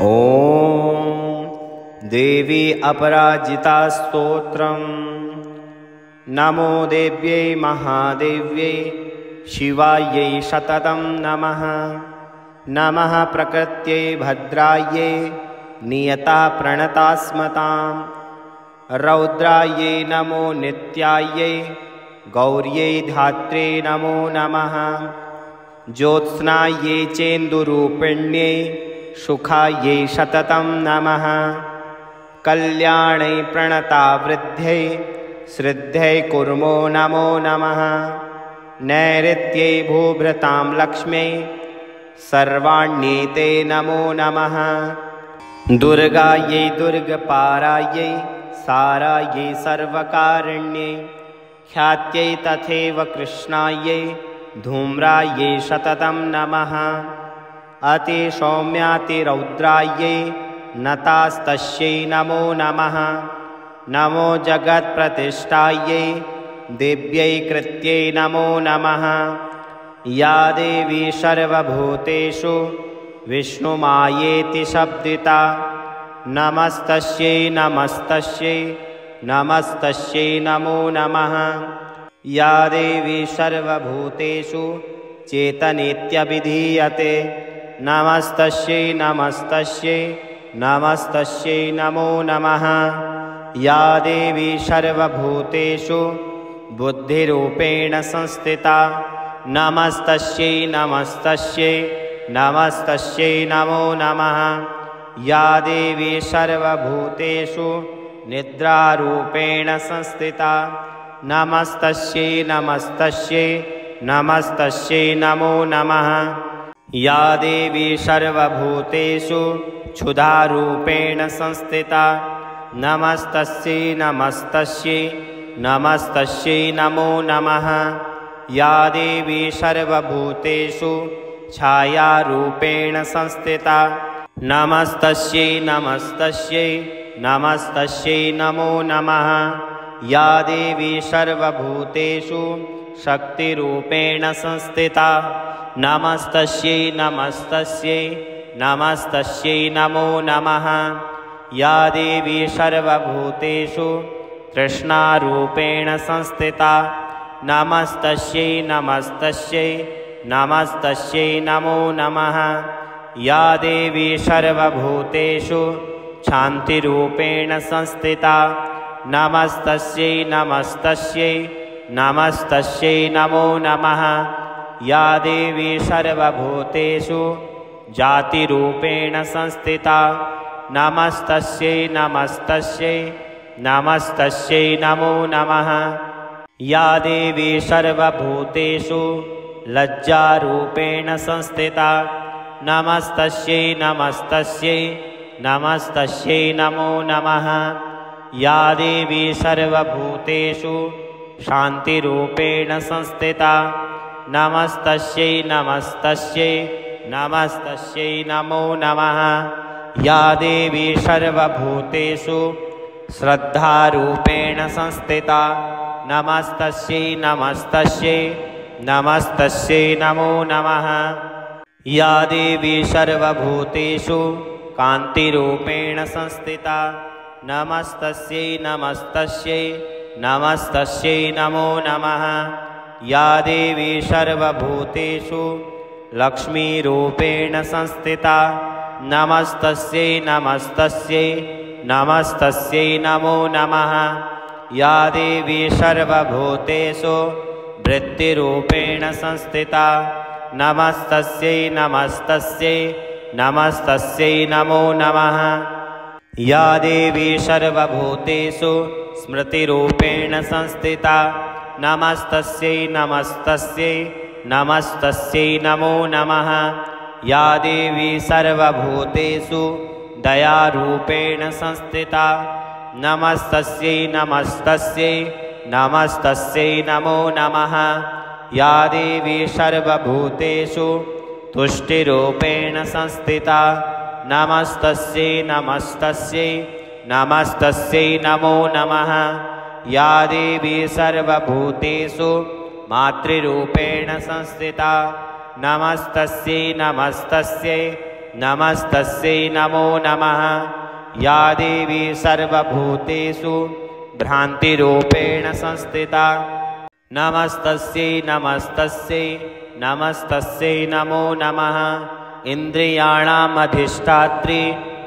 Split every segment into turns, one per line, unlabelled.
ॐ देवी अपराजिता स्तोत्रम्। नमो देव्यै महादेव्यै शिवायै शततं नमः। नमः प्रकृत्यै भद्रायै नियता प्रणतास्मतां। रौद्रायै नमो नित्यायै गौर्यै धात्रे नमो नमः। ज्योत्स्नायै चेन्दुरूपिण्यै सुखायै शततं नमः। कल्याणै प्रणतावृद्ध्यै श्रद्धै कुर्मो नमो नमः। नैऋत्यै भूभृतां लक्ष्म्यै सर्वाण्यै नमो नमः। दुर्गायै दुर्गपारायै सारायै सर्वकारिण्यै ख्यात्यै तथैव कृष्णायै धूम्रायै शततं नमः। अतिसौम्यातिरौद्रायै नतास्तस्यै नमो नमः। नमो जगत्प्रतिष्ठायै देव्यै कृत्यै नमो नमः। या देवी सर्वभूतेषु विष्णुमायेति शब्दिता नमस्तस्यै नमस्तस्यै नमस्तस्यै नमो नमः। या देवी सर्वभूतेषु चेतनेत्यभिधीयते नमस्तस्यै नमस्तस्यै नमस्तस्यै नमो नमः। या देवी सर्वभूतेषु बुद्धिरूपेण संस्थिता नमस्तस्यै नमस्तस्यै नमस्तस्यै नमो नमः। या देवी सर्वभूतेषु निद्रारूपेण संस्थिता नमस्तस्यै नमस्तस्यै नमस्तस्यै नमो नमः। या देवी सर्वभूतेषु क्षुधारूपेण संस्थिता नमस्तस्यै नमस्तस्यै नमस्तस्यै नमो नमः। या देवी सर्वभूतेषु छायारूपेण संस्थिता नमस्तस्यै नमस्तस्यै नमस्तस्यै नमो नमः। या देवी सर्वभूतेषु शक्तिरूपेण संस्थिता नमस्तस्यै नमस्तस्यै नमस्तस्यै नमो नमः। या देवी सर्वभूतेषु तृष्णारूपेण संस्थिता नमस्तस्यै नमस्तस्यै नमस्तस्यै नमो नमः। या देवी सर्वभूतेषु शान्तिरूपेण संस्थिता नमस्तस्यै नमस्तस्यै नमस्तस्यै नमो नमः। या देवी सर्वभूतेषु जातिरूपेण संस्थिता नमस्तस्यै नमस्तस्यै नमस्तस्यै नमो नमः। या देवी सर्वभूतेषु लज्जारूपेण संस्थिता नमस्तस्यै नमस्तस्यै नमस्तस्यै नमो नमः। या देवी सर्वभूतेषु शान्तिरूपेण संस्थिता नमस्तस्यै नमस्तस्यै नमस्तस्यै नमो नमः। या देवी सर्वभूतेषु श्रद्धारूपेण संस्थिता नमस्तस्यै नमस्तस्यै नमस्तस्यै नमो नमः। या देवी सर्वभूतेषु कान्तिरूपेण संस्थिता नमस्तस्यै नमस्तस्यै नमस्तस्यै नमो नमः। या देवी सर्वभूतेषु लक्ष्मीरूपेण संस्थिता नमस्तस्यै नमस्तस्यै नमस्तस्यै नमो नमः। या देवी सर्वभूतेषु वृत्तिरूपेण संस्थिता नमस्तस्यै नमस्तस्यै नमस्तस्यै नमो नमः। या देवी सर्वभूतेषु स्मृतिरूपेण संस्थिता नमस्तस्यै नमस्तस्यै नमस्तस्यै नमो नमः। या देवी सर्वभूतेषु दयारूपेण संस्थिता नमस्तस्यै नमस्तस्यै नमस्तस्यै नमो नमः। या देवी सर्वभूतेषु तुष्टिरूपेण संस्थिता नमस्तस्यै नमस्तस्यै नमस्तस्यै नमो नमः। या देवी सर्वभूतेषु मातृरूपेण संस्थिता नमस्तस्यै नमस्तस्यै नमस्तस्यै नमो नमः। या देवी सर्वभूतेषु भ्रान्तिरूपेण संस्थिता नमस्तस्यै नमस्तस्यै नमस्तस्यै नमो नमः। इन्द्रियाणाम् अधिष्ठात्री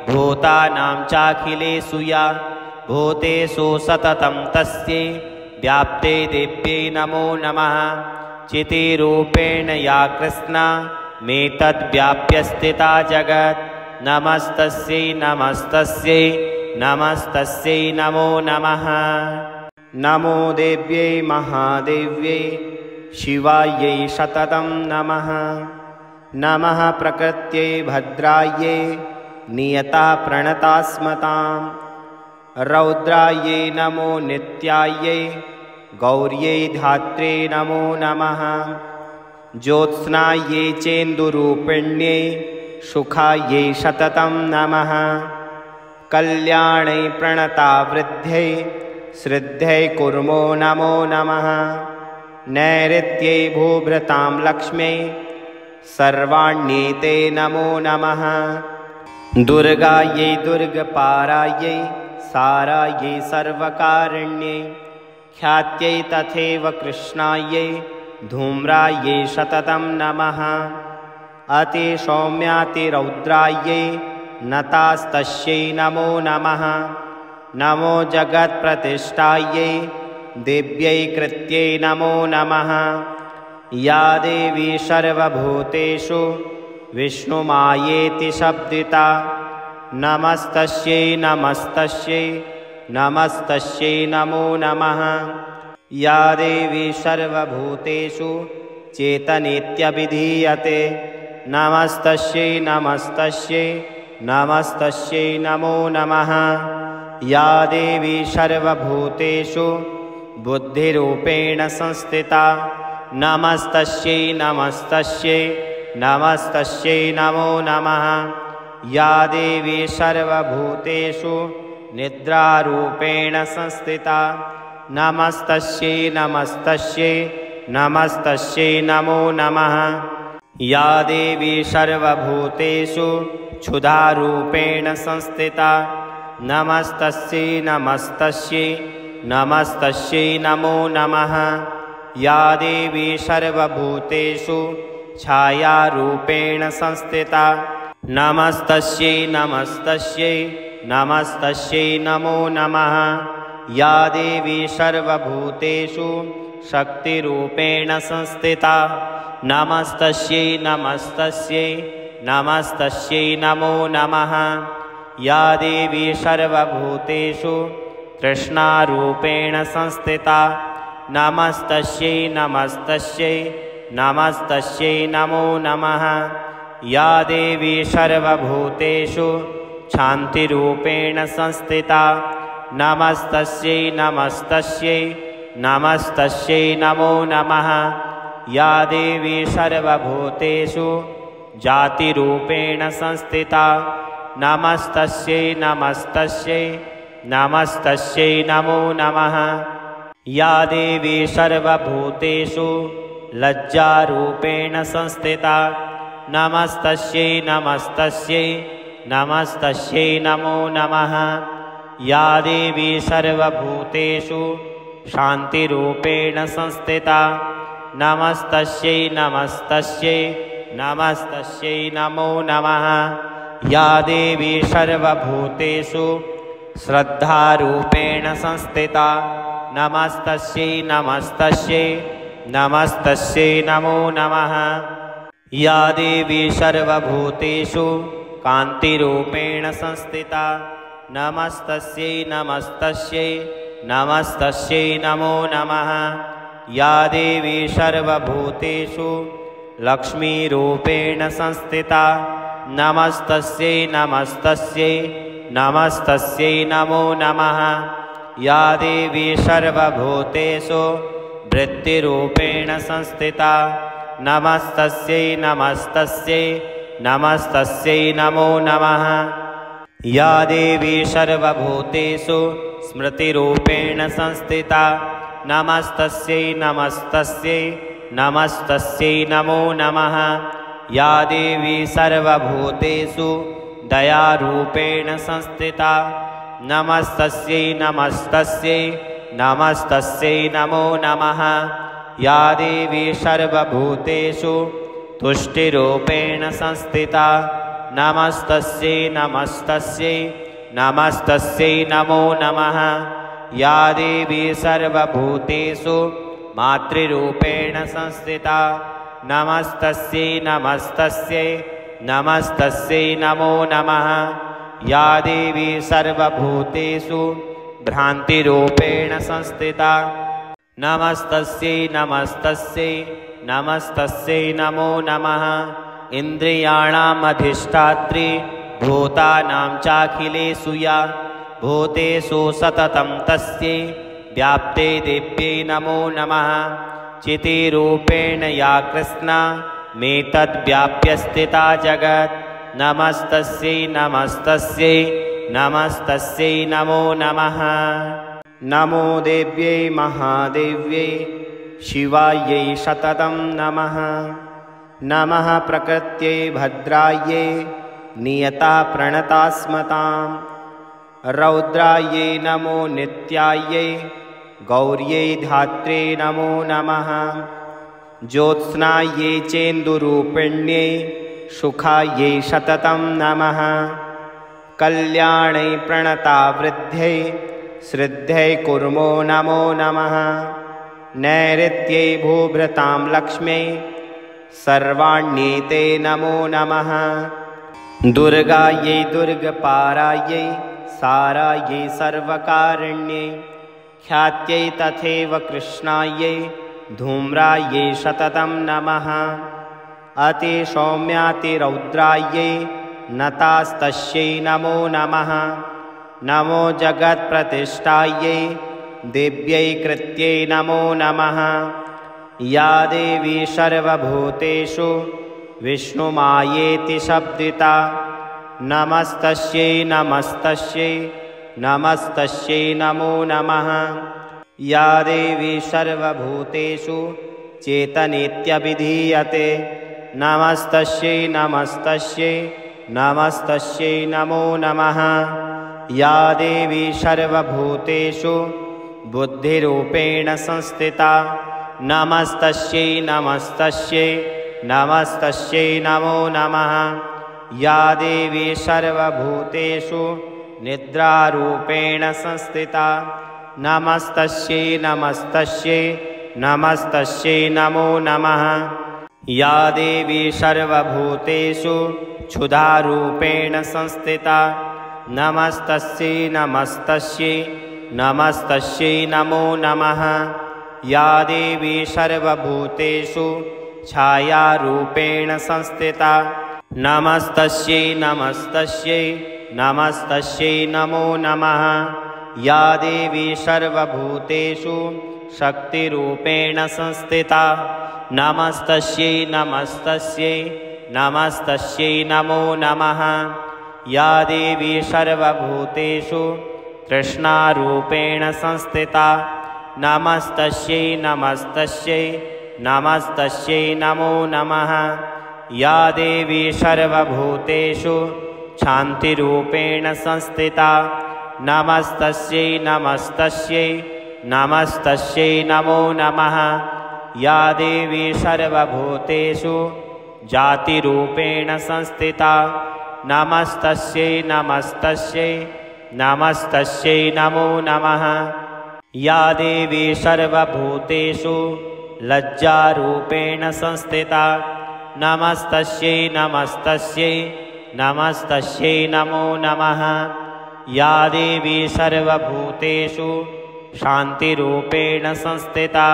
भूतानां चाखिलेषु या भूतेषु सततं तस्यै व्याप्ते दिव्यै नमो नमः। चितिरूपेण या कृष्णा मेतद्व्याप्य स्थिता जगत् नमस्तस्यै नमस्तस्यै नमस्तस्यै नमो नमः। नमो देव्यै महादेव्यै शिवायै सततं नमः। नमः प्रकृत्यै भद्रायै नियता प्रणतास्मताम्। रौद्रायै नमो नित्यायै गौर्यै धात्रे नमो नमः। ज्योत्स्नायै चेन्दुरूपिण्यै सुखायै सततं नमः। कल्याणै प्रणतावृद्ध्यै श्रद्धै कुर्मो नमो नमः। नैऋत्यै भूभृतां लक्ष्म्यै सर्वाण्यै नमो नमः। दुर्गायै दुर्गपारायै सारायै सर्वकारिण्यै ख्यात्यै तथैव कृष्णायै धूम्रायै सततं नमः। अतिसौम्यातिरौद्रायै नतास्तस्यै नमो नमः। नमो जगत्प्रतिष्ठायै दिव्यै कृत्यै नमो नमः। या देवी सर्वभूतेषु विष्णुमायेति शब्दिता नमस्तस्यै नमस्तस्यै नमस्तस्यै नमो नमः। या देवी सर्वभूतेषु चेतनेत्यभिधीयते नमस्तस्यै नमस्तस्यै नमस्तस्यै नमो नमः। या देवी सर्वभूतेषु बुद्धिरूपेण संस्थिता नमस्तस्यै नमस्तस्यै नमस्तस्यै नमो नमः। या देवी सर्वभूतेषु निद्रारूपेण संस्थिता नमस्तस्यै नमस्तस्यै नमस्तस्यै नमो नमः। या देवी सर्वभूतेषु क्षुधारूपेण संस्थिता नमस्तस्यै नमस्तस्यै नमस्तस्यै नमो नमः। या देवी सर्वभूतेषु छायारूपेण संस्थिता नमस्तस्यै नमस्तस्यै नमस्तस्यै नमो नमः। या देवी सर्वभूतेषु शक्तिरूपेण संस्थिता नमस्तस्यै नमस्तस्यै नमस्तस्यै नमो नमः। या देवी सर्वभूतेषु तृष्णारूपेण संस्थिता नमस्तस्यै नमस्तस्यै नमस्तस्यै नमो नमः। या देवी सर्वभूतेषु शान्तिरूपेण संस्थिता नमस्तस्यै नमस्तस्यै नमस्तस्यै नमो नमः। या देवी सर्वभूतेषु जातिरूपेण संस्थिता नमस्तस्यै नमस्तस्यै नमस्तस्यै नमो नमः। या देवी सर्वभूतेषु लज्जारूपेण संस्थिता नमस्तस्यै नमस्तस्यै नमस्तस्यै नमो नमः। या देवी सर्वभूतेषु शान्तिरूपेण संस्थिता नमस्तस्यै नमस्तस्यै नमस्तस्यै नमो नमः। या देवी सर्वभूतेषु श्रद्धारूपेण संस्थिता नमस्तस्यै नमस्तस्यै नमस्तस्यै नमो नमः। या देवी सर्वभूतेषु कान्तिरूपेण संस्थिता नमस्तस्यै नमस्तस्यै नमस्तस्यै नमो नमः। या देवी सर्वभूतेषु लक्ष्मीरूपेण संस्थिता नमस्तस्यै नमस्तस्यै नमस्तस्यै नमो नमः। या देवी सर्वभूतेषु वृत्तिरूपेण संस्थिता नमस्तस्यै नमस्तस्यै नमस्तस्यै नमो नमः। या देवी सर्वभूतेषु स्मृतिरूपेण संस्थिता नमस्तस्यै नमस्तस्यै नमस्तस्यै नमो नमः। या देवी सर्वभूतेषु दयारूपेण संस्थिता नमस्तस्यै नमस्तस्यै नमस्तस्यै नमो नमः। या देवी सर्वभूतेषु तुष्टिरूपेण संस्थिता नमस्तस्यै नमस्तस्यै नमस्तस्यै नमो नमः। या देवी सर्वभूतेषु मातृरूपेण संस्थिता नमस्तस्यै नमस्तस्यै नमस्तस्यै नमो नमः। या देवी सर्वभूतेषु भ्रान्तिरूपेण संस्थिता नमस्तस्यै नमस्तस्यै नमस्तस्यै नमो नमः। इन्द्रियाणाम् अधिष्ठात्री भूतानां चाखिलेषु या भूतेषु सततं तस्यै व्याप्ते दिव्यै नमो नमः। चितिरूपेण या कृष्णा मेतद्व्याप्य स्थिता जगत् नमस्तस्यै नमस्तस्यै नमस्तस्यै नमो नमः। नमो देव्यै महादेव्यै शिवायै सततं नमः। नमः प्रकृत्यै भद्रायै नियता प्रणतास्मतां। रौद्रायै नमो नित्यायै गौर्यै धात्रे नमो नमः। ज्योत्स्नायै चेन्दुरूपिण्यै सुखायै सततं नमः। कल्याणै प्रणतावृद्ध्यै श्रद्धै कुर्मो नमो नमः। नैऋत्यै भूभृतां लक्ष्म्यै सर्वाण्यै नमो नमः। दुर्गायै दुर्गपारायै सारायै सर्वकारिण्यै ख्यात्यै तथैव कृष्णायै धूम्रायै सततं नमः। अतिसौम्यातिरौद्रायै नतास्तस्यै नमो नमः। नमो जगत्प्रतिष्ठायै दिव्यै कृत्यै नमो नमः। या देवी सर्वभूतेषु विष्णुमायेति शब्दिता नमस्तस्यै नमस्तस्यै नमस्तस्यै नमो नमः। या देवी सर्वभूतेषु चेतनेत्यभिधीयते नमस्तस्यै नमस्तस्यै नमस्तस्यै नमो नमः। या देवी सर्वभूतेषु बुद्धिरूपेण संस्थिता नमस्तस्यै नमस्तस्यै नमस्तस्यै नमो नमः। या देवी सर्वभूतेषु निद्रारूपेण संस्थिता नमस्तस्यै नमस्तस्यै नमस्तस्यै नमो नमः। या देवी सर्वभूतेषु क्षुधारूपेण संस्थिता नमस्तस्यै नमस्तस्यै नमस्तस्यै नमो नमः। या देवी सर्वभूतेषु छायारूपेण संस्थिता नमस्तस्यै नमस्तस्यै नमस्तस्यै नमो नमः। या देवी सर्वभूतेषु शक्तिरूपेण संस्थिता नमस्तस्यै नमस्तस्यै नमस्तस्यै नमो नमः। या देवी सर्वभूतेषु तृष्णारूपेण संस्थिता नमस्तस्यै नमस्तस्यै नमस्तस्यै नमो नमः। या देवी सर्वभूतेषु शान्तिरूपेण संस्थिता नमस्तस्यै नमस्तस्यै नमस्तस्यै नमो नमः। या देवी सर्वभूतेषु जातिरूपेण संस्थिता नमस्तस्यै नमस्तस्यै नमस्तस्यै नमो नमः। या देवी सर्वभूतेषु लज्जारूपेण संस्थिता नमस्तस्यै नमस्तस्यै नमस्तस्यै नमो नमः। या देवी सर्वभूतेषु शान्तिरूपेण संस्थिता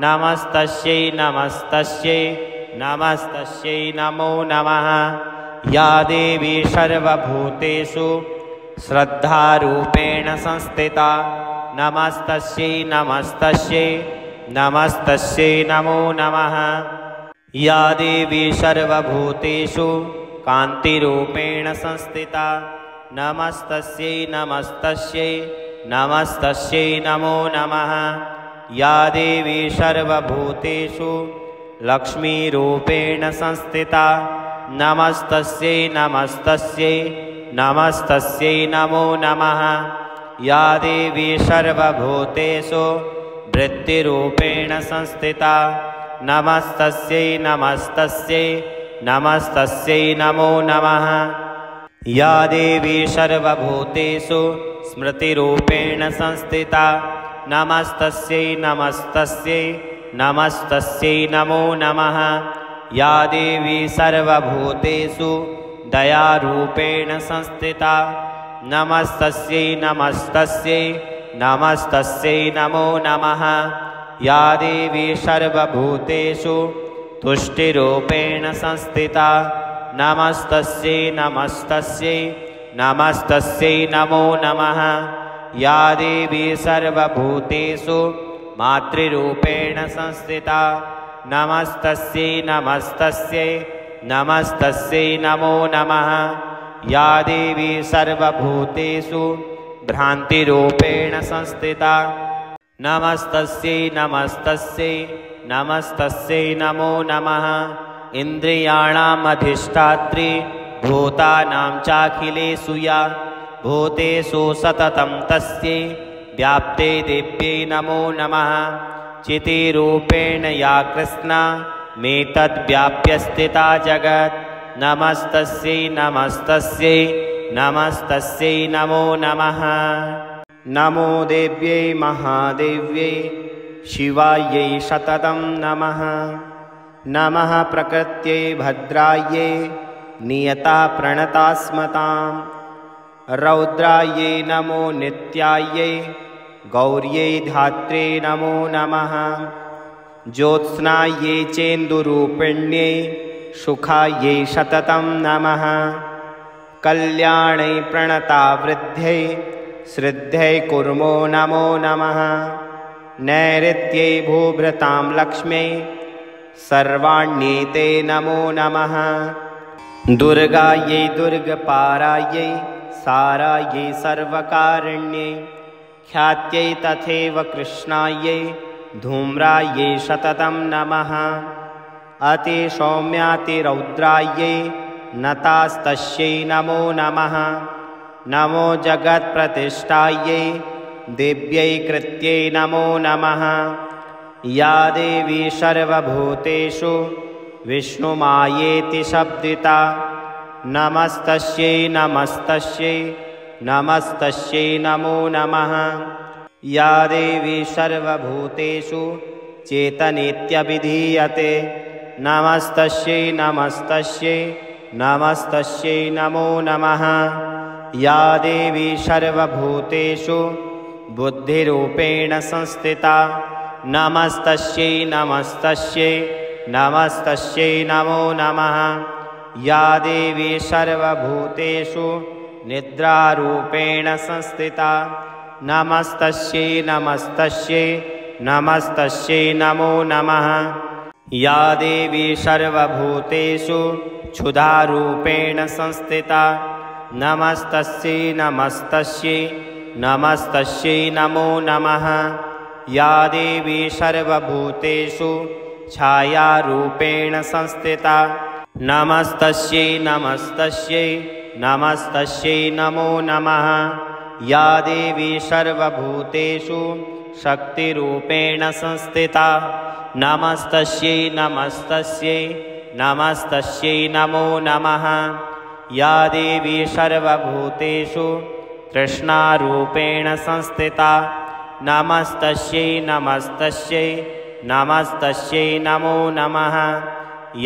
नमस्तस्यै नमस्तस्यै नमस्तस्यै नमो नमः। या देवी सर्वभूतेषु श्रद्धारूपेण संस्थिता नमस्तस्यै नमस्तस्यै नमस्तस्यै नमो नमः। या देवी सर्वभूतेषु कान्तिरूपेण संस्थिता नमस्तस्यै नमस्तस्यै नमस्तस्यै नमो नमः। या देवी सर्वभूतेषु लक्ष्मीरूपेण संस्थिता नमस्तस्यै नमस्तस्यै नमस्तस्यै नमो नमः। या देवी सर्वभूतेषु वृत्तिरूपेण संस्थिता नमस्तस्यै नमस्तस्यै नमस्तस्यै नमो नमः। या देवी सर्वभूतेषु स्मृतिरूपेण संस्थिता नमस्तस्यै नमस्तस्यै नमस्तस्यै नमो नमः। या देवी सर्वभूतेषु दयारूपेण संस्थिता नमस्तस्यै नमस्तस्यै नमस्तस्यै नमो नमः। या देवी सर्वभूतेषु तुष्टिरूपेण संस्थिता नमस्तस्यै नमस्तस्यै नमस्तस्यै नमो नमः। या देवी सर्वभूतेषु मातृरूपेण संस्थिता नमस्तस्यै नमस्तस्यै नमस्तस्यै नमो नमः। या देवी सर्वभूतेषु भ्रान्तिरूपेण संस्थिता नमस्तस्यै नमस्तस्यै नमस्तस्यै नमो नमः। इन्द्रियाणाम् अधिष्ठात्री भूतानां चाखिलेषु या भूतेषु सततं तस्यै व्याप्ते दिव्यै नमो नमः। चितिरूपेण या कृष्णा मेतद्व्याप्य स्थिता जगत् नमस्तस्यै नमस्तस्यै नमस्तस्यै नमो नमः। नमो देव्यै महादेव्यै शिवायै सततं नमः। नमः प्रकृत्यै भद्रायै नियता प्रणतास्मतां। रौद्रायै नमो नित्यायै गौर्यै धात्रे नमो नमः। ज्योत्स्नायै चेन्दुरूपिण्यै सुखायै सततं नमः। कल्याणै प्रणतावृद्ध्यै श्रद्धै कुर्मो नमो नमः। नैऋत्यै भूभृतां लक्ष्म्यै सर्वाण्यै नमो नमः। दुर्गायै दुर्गपारायै सारायै सर्वकारिण्यै ख्यात्यै तथैव कृष्णायै धूम्रायै सततं नमः। अतिसौम्यातिरौद्रायै नतास्तस्यै नमो नमः। नमो जगत्प्रतिष्ठायै दिव्यै कृत्यै नमो नमः। या देवी सर्वभूतेषु विष्णुमायेति शब्दिता नमस्तस्यै नमस्तस्यै नमस्तस्यै नमो नमः। या देवी सर्वभूतेषु चेतनेत्यभिधीयते नमस्तस्यै नमस्तस्यै नमस्तस्यै नमो नमः। या देवी सर्वभूतेषु बुद्धिरूपेण संस्थिता नमस्तस्यै नमस्तस्यै नमस्तस्यै नमो नमः। या देवी सर्वभूतेषु निद्रारूपेण संस्थिता नमस्तस्यै नमस्तस्यै नमस्तस्यै नमो नमः। या देवी सर्वभूतेषु क्षुधारूपेण संस्थिता नमस्तस्यै नमस्तस्यै नमस्तस्यै नमो नमः। या देवी सर्वभूतेषु छायारूपेण संस्थिता नमस्तस्यै नमस्तस्यै नमस्तस्यै नमो नमः। या देवी सर्वभूतेषु शक्तिरूपेण संस्थिता नमस्तस्यै नमस्तस्यै नमस्तस्यै नमो नमः। या देवी सर्वभूतेषु तृष्णारूपेण संस्थिता नमस्तस्यै नमस्तस्यै नमस्तस्यै नमो नमः।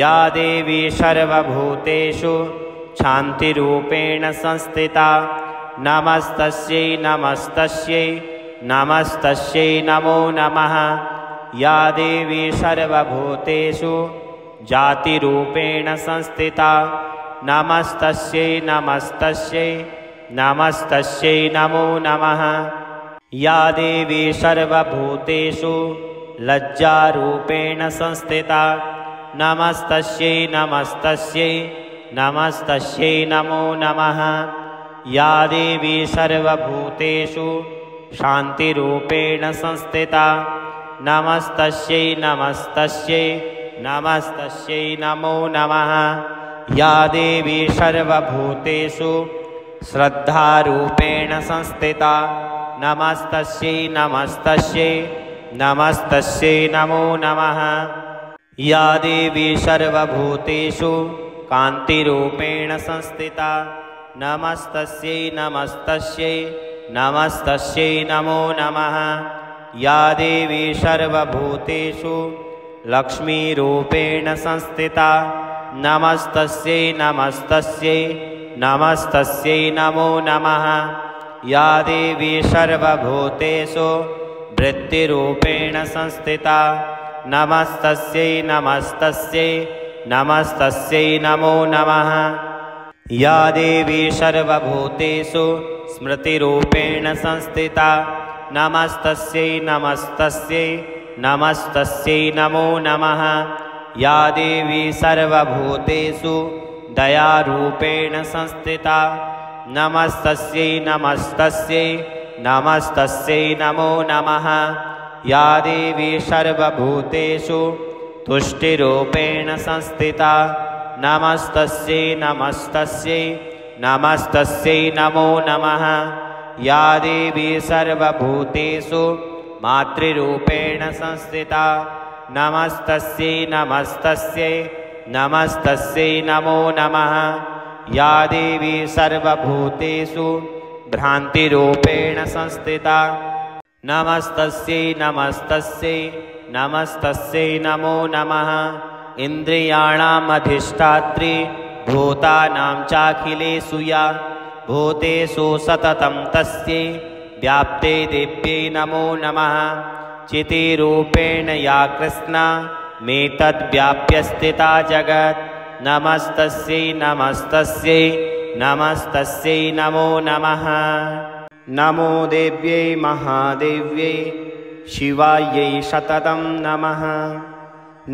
या देवी सर्वभूतेषु शान्तिरूपेण संस्थिता नमस्तस्यै नमस्तस्यै नमस्तस्यै नमो नमः। या देवी सर्वभूतेषु जातिरूपेण संस्थिता नमस्तस्यै नमस्तस्यै नमस्तस्यै नमो नमः। या देवी सर्वभूतेषु लज्जारूपेण संस्थिता नमस्तस्यै नमस्तस्यै नमस्तस्यै नमो नमः। या देवी सर्वभूतेषु शान्तिरूपेण संस्थिता नमस्तस्यै नमस्तस्यै नमस्तस्यै नमो नमः। या देवी सर्वभूतेषु श्रद्धारूपेण संस्थिता नमस्तस्यै नमस्तस्यै नमस्तस्यै नमो नमः। या देवी सर्वभूतेषु कान्तिरूपेण संस्थिता नमस्तस्यै नमस्तस्यै नमस्तस्यै नमो नमः। या देवी सर्वभूतेषु लक्ष्मीरूपेण संस्थिता नमस्तस्यै नमस्तस्यै नमस्तस्यै नमो नमः। या देवी सर्वभूतेषु वृत्तिरूपेण संस्थिता नमस्तस्यै नमस्तस्यै नमस्तस्यै नमो नमः। या देवी सर्वभूतेषु स्मृतिरूपेण संस्थिता नमस्तस्यै नमस्तस्यै नमस्तस्यै नमो नमः। या देवी सर्वभूतेषु दयारूपेण संस्थिता नमस्तस्यै नमस्तस्यै नमस्तस्यै नमो नमः। या देवी सर्वभूतेषु तुष्टिरूपेण संस्थिता नमस्तस्यै नमस्तस्यै नमस्तस्यै नमो नमः। या देवी सर्वभूतेषु मातृरूपेण संस्थिता नमस्तस्यै नमस्तस्यै नमस्तस्यै नमो नमः। या देवी सर्वभूतेषु भ्रान्तिरूपेण संस्थिता नमस्तस्यै नमस्तस्यै नमस्तस्यै नमो नमः। इन्द्रियाणाम् अधिष्ठात्री भूतानां चाखिलेषु या भूतेषु सततं तस्यै व्याप्ते दिव्यै नमो नमः। चितिरूपेण या कृष्णा मेतद्व्याप्य स्थिता जगत् नमस्तस्यै नमस्तस्यै नमस्तस्यै नमो नमः। नमो देव्यै महादेव्यै शिवायै सततं नमः।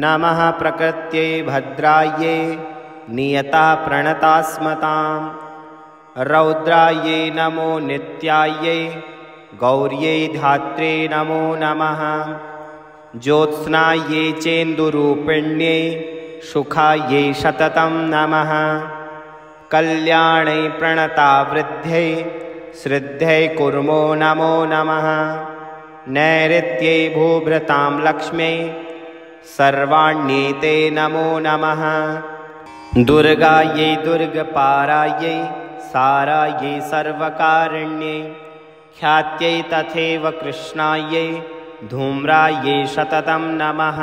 नमः प्रकृत्यै भद्रायै नियता प्रणतास्मतां। रौद्रायै नमो नित्यायै गौर्यै धात्रे नमो नमः। ज्योत्स्नायै चेन्दुरूपिण्यै सुखायै सततं नमः। कल्याणै प्रणतावृद्ध्यै श्रद्धै कुर्मो नमो नमः। नैऋत्यै भूभृतां लक्ष्म्यै सर्वाण्यै नमो नमः। दुर्गायै दुर्गपारायै सारायै सर्वकारिण्यै ख्यात्यै तथैव कृष्णायै धूम्रायै सततं नमः।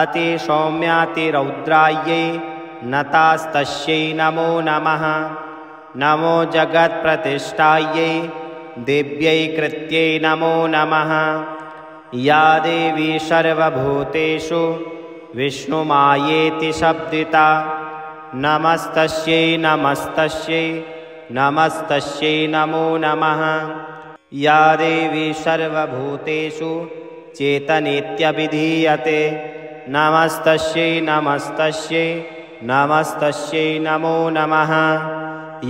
अतिसौम्यातिरौद्रायै नतास्तस्यै नमो नमः। नमो जगत्प्रतिष्ठायै दिव्यै कृत्यै नमो नमः। या देवी सर्वभूतेषु विष्णुमायेति शब्दिता नमस्तस्यै नमस्तस्यै नमस्तस्यै नमो नमः। या देवी सर्वभूतेषु चेतनेत्यभिधीयते नमस्तस्यै नमस्तस्यै नमस्तस्यै नमो नमः।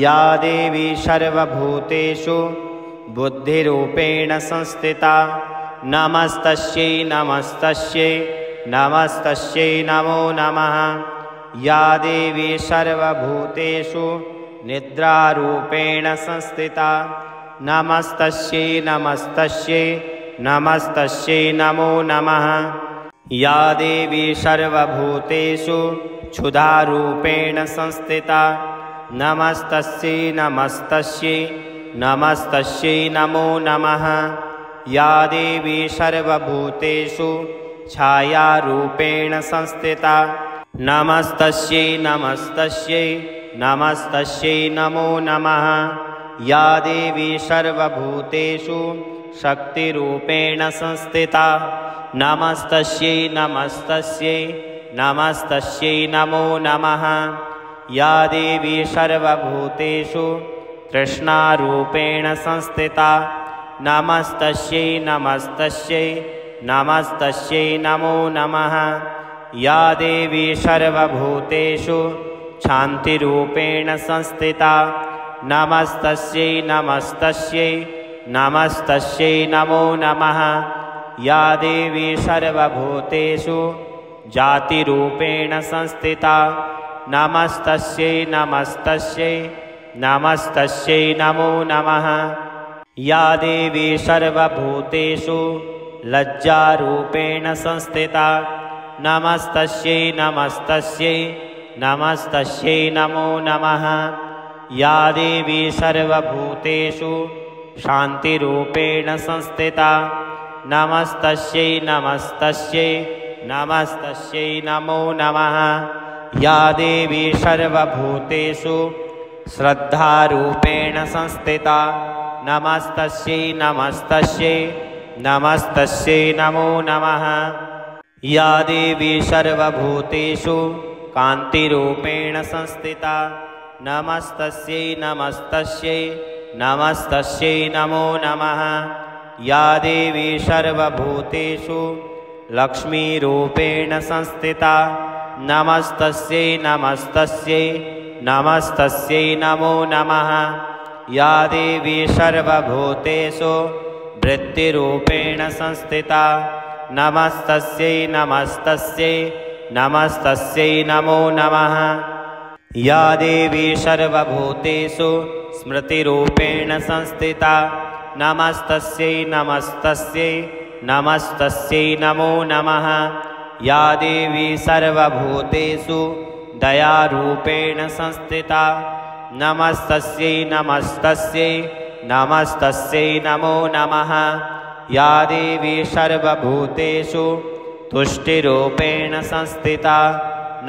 या देवी सर्वभूतेषु बुद्धिरूपेण संस्थिता नमस्तस्यै नमस्तस्यै नमस्तस्यै नमो नमः। या देवी सर्वभूतेषु निद्रारूपेण संस्थिता नमस्तस्यै नमस्तस्यै नमस्तस्यै नमो नमः। या देवी सर्वभूतेषु क्षुधारूपेण संस्थिता नमस्तस्यै नमस्तस्यै नमस्तस्यै नमो नमः। या देवी सर्वभूतेषु छायारूपेण संस्थिता नमस्तस्यै नमस्तस्यै नमस्तस्यै नमो नमः। या देवी सर्वभूतेषु शक्तिरूपेण संस्थिता नमस्तस्यै नमस्तस्यै नमस्तस्यै नमो नमः। या देवी सर्वभूतेषु तृष्णारूपेण संस्थिता नमस्तस्यै नमस्तस्यै नमस्तस्यै नमो नमः। या देवी सर्वभूतेषु शान्तिरूपेण संस्थिता नमस्तस्यै नमस्तस्यै नमस्तस्यै नमो नमः। या देवी सर्वभूतेषु जातिरूपेण संस्थिता नमस्तस्यै नमस्तस्यै नमस्तस्यै नमो नमः। या देवी सर्वभूतेषु लज्जारूपेण संस्थिता नमस्तस्यै नमस्तस्यै नमस्तस्यै नमो नमः। या देवी सर्वभूतेषु शान्तिरूपेण संस्थिता नमस्तस्यै नमस्तस्यै नमस्तस्यै नमो नमः। या देवी सर्वभूतेषु श्रद्धारूपेण संस्थिता नमस्तस्यै नमस्तस्यै नमस्तस्यै नमो नमः। या देवी सर्वभूतेषु कान्तिरूपेण संस्थिता नमस्तस्यै नमस्तस्यै नमस्तस्यै नमो नमः। या देवी सर्वभूतेषु लक्ष्मीरूपेण संस्थिता नमस्तस्यै नमस्तस्यै नमस्तस्यै नमो नमः। या देवी सर्वभूतेषु वृत्तिरूपेण संस्थिता नमस्तस्यै नमस्तस्यै नमस्तस्यै नमो नमः। या देवी सर्वभूतेषु स्मृतिरूपेण संस्थिता नमस्तस्यै नमस्तस्यै नमस्तस्यै नमो नमः। या देवी सर्वभूतेषु दयारूपेण संस्थिता नमस्तस्यै नमस्तस्यै नमस्तस्यै नमो नमः। या देवी सर्वभूतेषु तुष्टिरूपेण संस्थिता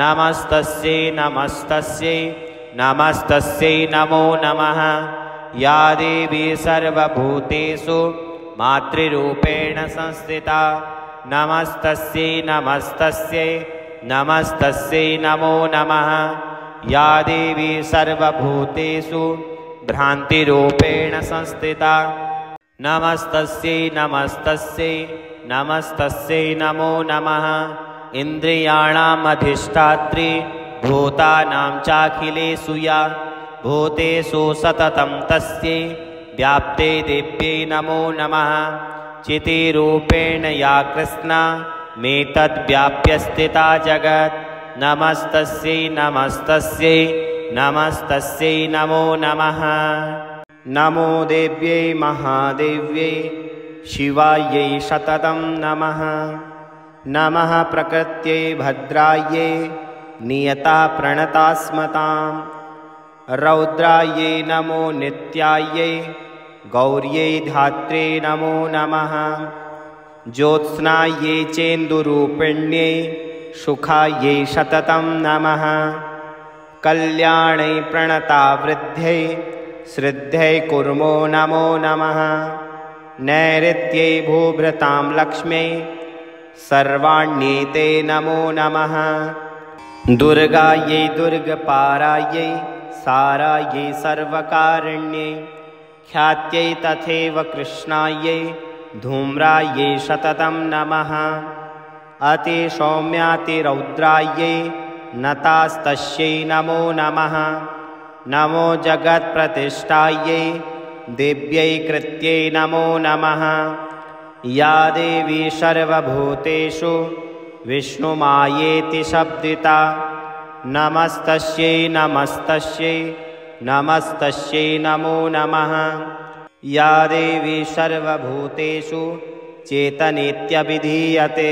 नमस्तस्यै नमस्तस्यै नमस्तस्यै नमो नमः। या देवी सर्वभूतेषु मातृरूपेण संस्थिता नमस्तस्यै नमस्तस्यै नमस्तस्यै नमो नमः। या देवी सर्वभूतेषु भ्रान्तिरूपेण संस्थिता नमस्तस्यै नमस्तस्यै नमस्तस्यै नमो नमः। इन्द्रियाणाम् अधिष्ठात्री भूतानां चाखिलेषु या भूतेषु सततं तस्यै व्याप्ते दिव्यै नमो नमः। चितिरूपेण या कृष्णा मेतद्व्याप्य स्थिता जगत् नमस्तस्यै नमस्तस्यै नमस्तस्यै नमो नमः। नमो देव्यै महादेव्यै शिवायै सततं नमः। नमः प्रकृत्यै भद्रायै नियता प्रणतास्मतां। रौद्रायै नमो नित्यायै गौर्यै धात्रे नमो नमः। ज्योत्स्नायै चेन्दुरूपिण्यै सुखायै सततं नमः। कल्याणै प्रणतावृद्ध्यै श्रद्धै कुर्मो नमो नमः। नैऋत्यै भूभृतां लक्ष्म्यै सर्वाण्यै नमो नमः। दुर्गायै दुर्गपारायै सारायै सर्वकारिण्यै ख्यात्यै तथैव कृष्णायै धूम्रायै सततं नमः। अतिसौम्यातिरौद्रायै नतास्तस्यै नमो नमः। नमो जगत्प्रतिष्ठायै दिव्यै कृत्यै नमो नमः। या देवी सर्वभूतेषु विष्णुमायेति शब्दिता नमस्तस्यै नमस्तस्यै नमस्तस्यै नमो नमः। या देवी सर्वभूतेषु चेतनेत्यभिधीयते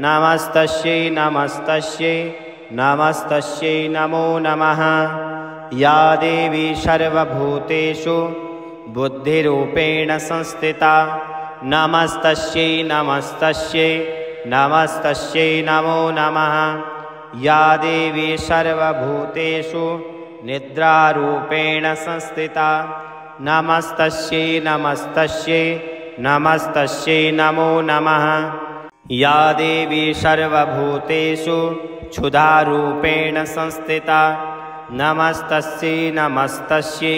नमस्तस्यै नमस्तस्यै नमस्तस्यै नमो नमः। या देवी सर्वभूतेषु बुद्धिरूपेण संस्थिता नमस्तस्यै नमस्तस्यै नमस्तस्यै नमो नमः। या देवी सर्वभूतेषु निद्रारूपेण संस्थिता नमस्तस्यै नमस्तस्यै नमस्तस्यै नमो नमः। या देवी सर्वभूतेषु क्षुधारूपेण संस्थिता नमस्तस्यै नमस्तस्यै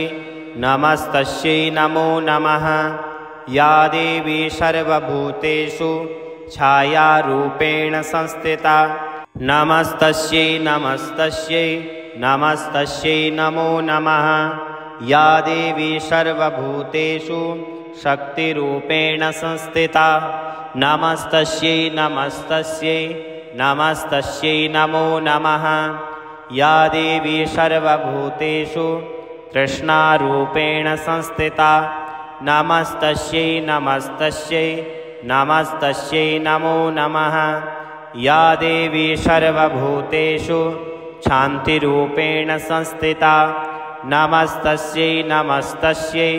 नमस्तस्यै नमो नमः। या देवी सर्वभूतेषु छायारूपेण संस्थिता नमस्तस्यै नमस्तस्यै नमस्तस्यै नमो नमः। या देवी सर्वभूतेषु शक्तिरूपेण संस्थिता नमस्तस्यै नमस्तस्यै नमस्तस्यै नमो नमः। या देवी सर्वभूतेषु कृष्णारूपेण संस्थिता नमस्तस्यै नमस्तस्यै नमस्तस्यै नमो नमः। या देवी सर्वभूतेषु शान्तिरूपेण संस्थिता नमस्तस्यै नमस्तस्यै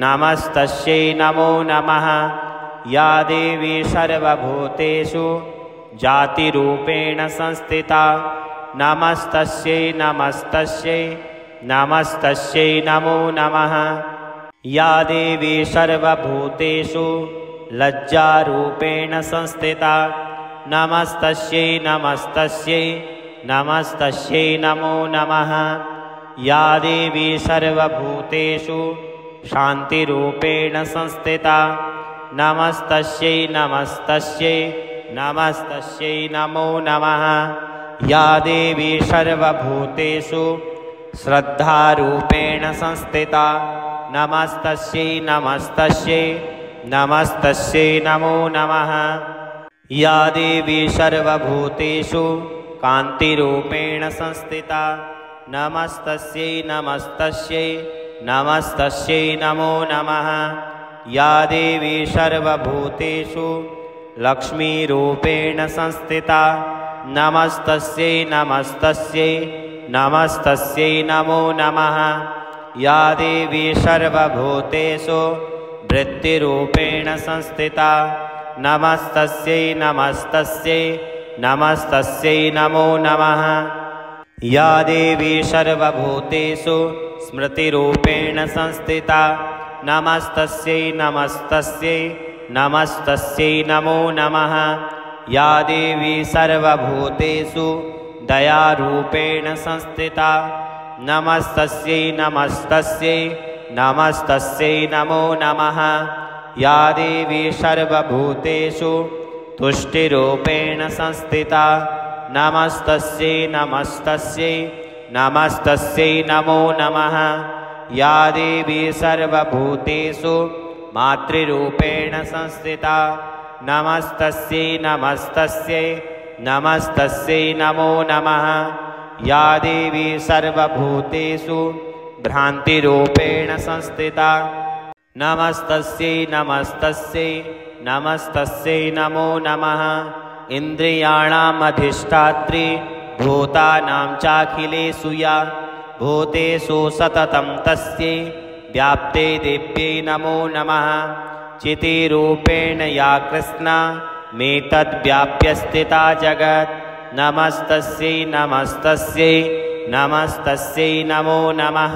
नमस्तस्यै नमो नमः। या देवी सर्वभूतेषु जातिरूपेण संस्थिता नमस्तस्यै नमस्तस्यै नमस्तस्यै नमो नमः। या देवी सर्वभूतेषु लज्जारूपेण संस्थिता नमस्तस्यै नमस्तस्यै नमस्तस्यै नमो नमः। या देवी सर्वभूतेषु शान्तिरूपेण संस्थिता नमस्तस्यै नमस्तस्यै नमस्तस्यै नमो नमः। या देवी सर्वभूतेषु श्रद्धारूपेण संस्थिता नमस्तस्यै नमस्तस्यै नमस्तस्यै नमो नमः। या देवी सर्वभूतेषु कान्तिरूपेण संस्थिता नमस्तस्यै नमस्तस्यै नमस्तस्यै नमो नमः। या देवी सर्वभूतेषु लक्ष्मीरूपेण संस्थिता नमस्तस्यै नमस्तस्यै नमस्तस्यै नमो नमः। या देवी सर्वभूतेषु वृत्तिरूपेण संस्थिता नमस्तस्यै नमस्तस्यै नमस्तस्यै नमो नमः। या देवी सर्वभूतेषु स्मृतिरूपेण संस्थिता नमस्तस्यै नमस्तस्यै नमस्तस्यै नमो नमः। या देवी सर्वभूतेषु दयारूपेण संस्थिता नमस्तस्यै नमस्तस्यै नमस्तस्यै नमो नमः। या देवी सर्वभूतेषु तुष्टिरूपेण संस्थिता नमस्तस्यै नमस्तस्यै नमस्तस्यै नमो नमः। या देवी सर्वभूतेषु मातृरूपेण संस्थिता नमस्तस्यै नमस्तस्यै नमस्तस्यै नमो नमः। या देवी सर्वभूतेषु भ्रान्तिरूपेण संस्थिता नमस्तस्यै नमस्तस्यै नमस्तस्यै नमो नमः। इन्द्रियाणाम् अधिष्ठात्री भूतानां चाखिलेषु या भूतेषु सततं तस्यै व्याप्ते दिव्यै नमो नमः। चितिरूपेण या कृष्णा मेतद्व्याप्य स्थिता जगत् नमस्तस्यै नमस्तस्यै नमस्तस्यै नमो नमः।